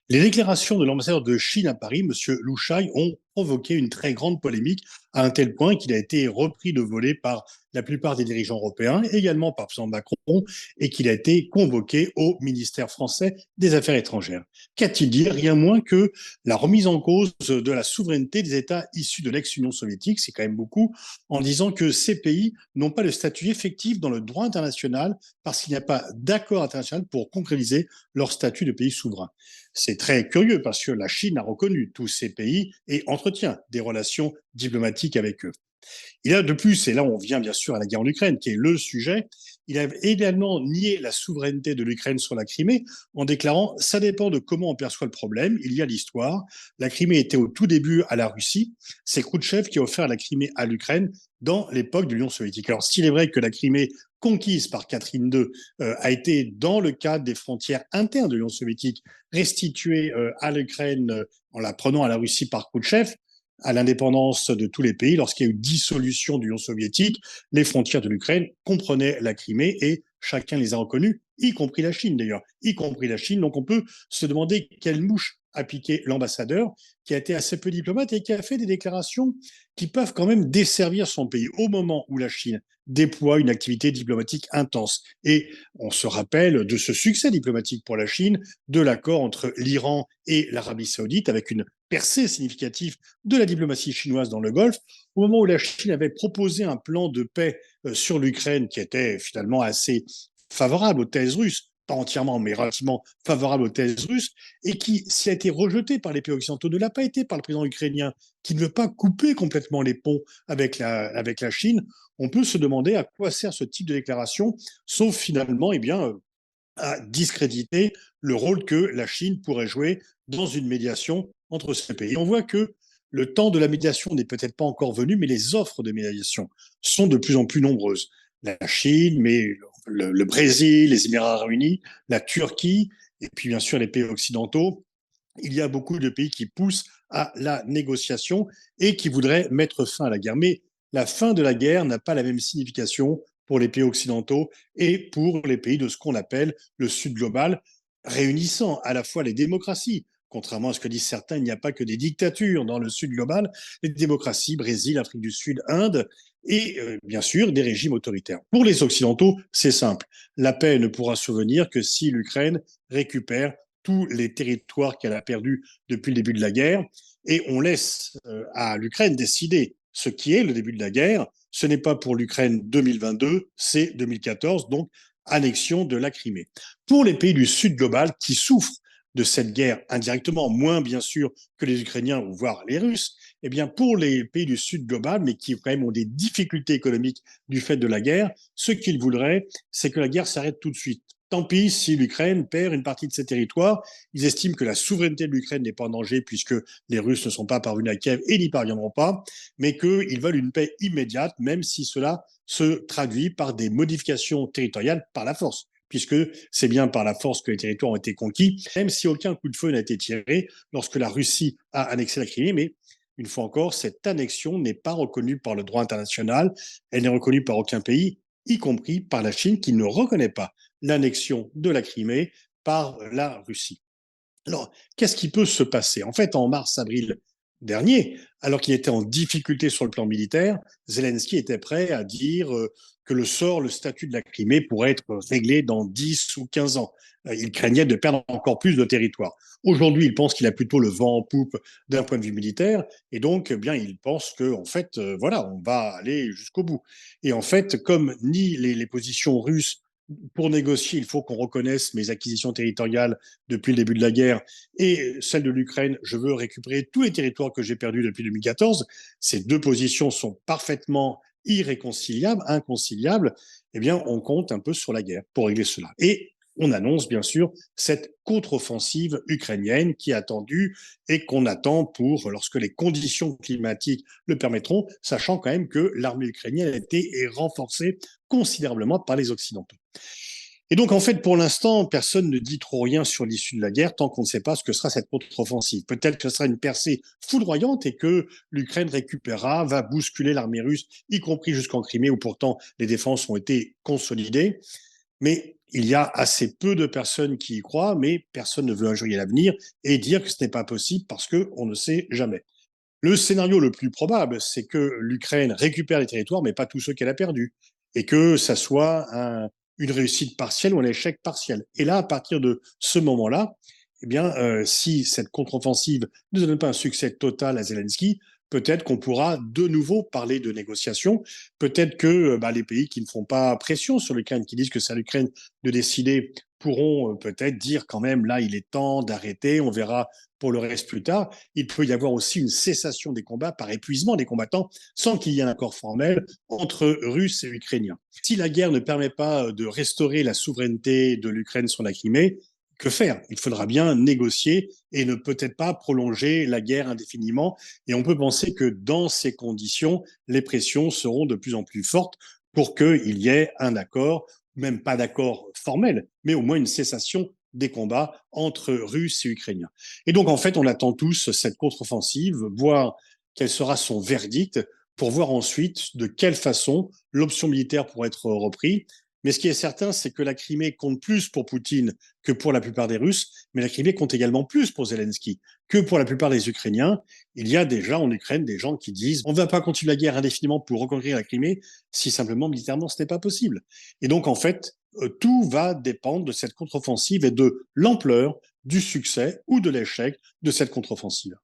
Les déclarations de l'ambassadeur de Chine à Paris, M. Lu Shai, ont provoqué une très grande polémique, à un tel point qu'il a été repris de volée par la plupart des dirigeants européens, également par M. Macron, et qu'il a été convoqué au ministère français des Affaires étrangères. Qu'a-t-il dit? Rien moins que la remise en cause de la souveraineté des États issus de l'ex-Union soviétique, c'est quand même beaucoup, en disant que ces pays n'ont pas le statut effectif dans le droit international parce qu'il n'y a pas d'accord international pour concrétiser leur statut de pays souverain. C'est très curieux parce que la Chine a reconnu tous ces pays et entretient des relations diplomatiques avec eux. Il a de plus, et là on vient bien sûr à la guerre en Ukraine, qui est le sujet, il a également nié la souveraineté de l'Ukraine sur la Crimée en déclarant ça dépend de comment on perçoit le problème. Il y a l'histoire. La Crimée était au tout début à la Russie. C'est Khrouchtchev qui a offert la Crimée à l'Ukraine dans l'époque de l'Union soviétique. Alors s'il est vrai que la Crimée conquise par Catherine II a été dans le cadre des frontières internes de l'Union soviétique restituée à l'Ukraine en la prenant à la Russie par Khrouchtchev, à l'indépendance de tous les pays, lorsqu'il y a eu dissolution de l'Union soviétique, les frontières de l'Ukraine comprenaient la Crimée et chacun les a reconnues, y compris la Chine d'ailleurs, y compris la Chine. Donc on peut se demander quelle mouche a piqué l'ambassadeur, qui a été assez peu diplomate et qui a fait des déclarations qui peuvent quand même desservir son pays au moment où la Chine déploie une activité diplomatique intense. Et on se rappelle de ce succès diplomatique pour la Chine, de l'accord entre l'Iran et l'Arabie saoudite, avec une percée significative de la diplomatie chinoise dans le Golfe, au moment où la Chine avait proposé un plan de paix sur l'Ukraine qui était finalement assez favorable aux thèses russes, pas entièrement, mais relativement favorable aux thèses russes, et qui, s'il a été rejeté par les pays occidentaux, ne l'a pas été par le président ukrainien, qui ne veut pas couper complètement les ponts avec la Chine, on peut se demander à quoi sert ce type de déclaration, sauf finalement, eh bien, à discréditer le rôle que la Chine pourrait jouer dans une médiation entre ces pays. On voit que le temps de la médiation n'est peut-être pas encore venu, mais les offres de médiation sont de plus en plus nombreuses. La Chine, mais le Brésil, les Émirats arabes unis, la Turquie, et puis bien sûr les pays occidentaux. Il y a beaucoup de pays qui poussent à la négociation et qui voudraient mettre fin à la guerre. Mais la fin de la guerre n'a pas la même signification pour les pays occidentaux et pour les pays de ce qu'on appelle le Sud global, réunissant à la fois les démocraties. Contrairement à ce que disent certains, il n'y a pas que des dictatures dans le Sud global, les démocraties, Brésil, Afrique du Sud, Inde, et bien sûr des régimes autoritaires. Pour les Occidentaux, c'est simple. La paix ne pourra survenir que si l'Ukraine récupère tous les territoires qu'elle a perdus depuis le début de la guerre, et on laisse à l'Ukraine décider ce qui est le début de la guerre. Ce n'est pas pour l'Ukraine 2022, c'est 2014, donc annexion de la Crimée. Pour les pays du Sud global qui souffrent de cette guerre indirectement, moins bien sûr que les Ukrainiens ou voire les Russes, eh bien pour les pays du Sud global, mais qui quand même ont des difficultés économiques du fait de la guerre, ce qu'ils voudraient, c'est que la guerre s'arrête tout de suite. Tant pis si l'Ukraine perd une partie de ses territoires. Ils estiment que la souveraineté de l'Ukraine n'est pas en danger puisque les Russes ne sont pas parvenus à Kiev et n'y parviendront pas, mais qu'ils veulent une paix immédiate, même si cela se traduit par des modifications territoriales par la force, puisque c'est bien par la force que les territoires ont été conquis, même si aucun coup de feu n'a été tiré lorsque la Russie a annexé la Crimée. Mais une fois encore, cette annexion n'est pas reconnue par le droit international, elle n'est reconnue par aucun pays, y compris par la Chine, qui ne reconnaît pas l'annexion de la Crimée par la Russie. Alors, qu'est-ce qui peut se passer? En fait, en mars-avril dernier, alors qu'il était en difficulté sur le plan militaire, Zelensky était prêt à dire que le statut de la Crimée pourrait être réglé dans 10 ou 15 ans. Il craignait de perdre encore plus de territoire. Aujourd'hui, il pense qu'il a plutôt le vent en poupe d'un point de vue militaire, et donc, eh bien, il pense que, en fait, voilà, on va aller jusqu'au bout. Et en fait, comme ni les positions russes pour négocier, il faut qu'on reconnaisse mes acquisitions territoriales depuis le début de la guerre et celle de l'Ukraine, je veux récupérer tous les territoires que j'ai perdus depuis 2014. Ces deux positions sont parfaitement irréconciliables, inconciliables. Eh bien, on compte un peu sur la guerre pour régler cela. Et on annonce bien sûr cette contre-offensive ukrainienne qui est attendue et qu'on attend pour lorsque les conditions climatiques le permettront, sachant quand même que l'armée ukrainienne a été renforcée considérablement par les Occidentaux. Et donc, en fait, pour l'instant, personne ne dit trop rien sur l'issue de la guerre tant qu'on ne sait pas ce que sera cette contre-offensive. Peut-être que ce sera une percée foudroyante et que l'Ukraine récupérera, va bousculer l'armée russe, y compris jusqu'en Crimée où pourtant les défenses ont été consolidées. Mais il y a assez peu de personnes qui y croient, mais personne ne veut injurier l'avenir et dire que ce n'est pas possible parce qu'on ne sait jamais. Le scénario le plus probable, c'est que l'Ukraine récupère les territoires, mais pas tous ceux qu'elle a perdus, et que ça soit une réussite partielle ou un échec partiel. Et là, à partir de ce moment-là, eh bien, si cette contre-offensive ne donne pas un succès total à Zelensky, peut-être qu'on pourra de nouveau parler de négociations. Peut-être que les pays qui ne font pas pression sur l'Ukraine, qui disent que c'est à l'Ukraine de décider, pourront peut-être dire quand même là, il est temps d'arrêter. On verra pour le reste plus tard. Il peut y avoir aussi une cessation des combats par épuisement des combattants sans qu'il y ait un accord formel entre Russes et Ukrainiens. Si la guerre ne permet pas de restaurer la souveraineté de l'Ukraine sur la Crimée, que faire? Il faudra bien négocier et ne peut-être pas prolonger la guerre indéfiniment. Et on peut penser que dans ces conditions, les pressions seront de plus en plus fortes pour qu'il y ait un accord, même pas d'accord formel, mais au moins une cessation des combats entre Russes et Ukrainiens. Et donc, en fait, on attend tous cette contre-offensive, voir quel sera son verdict, pour voir ensuite de quelle façon l'option militaire pourrait être reprise. Mais ce qui est certain, c'est que la Crimée compte plus pour Poutine que pour la plupart des Russes, mais la Crimée compte également plus pour Zelensky que pour la plupart des Ukrainiens. Il y a déjà en Ukraine des gens qui disent on ne va pas continuer la guerre indéfiniment pour reconquérir la Crimée si simplement militairement ce n'est pas possible. Et donc en fait, tout va dépendre de cette contre-offensive et de l'ampleur du succès ou de l'échec de cette contre-offensive.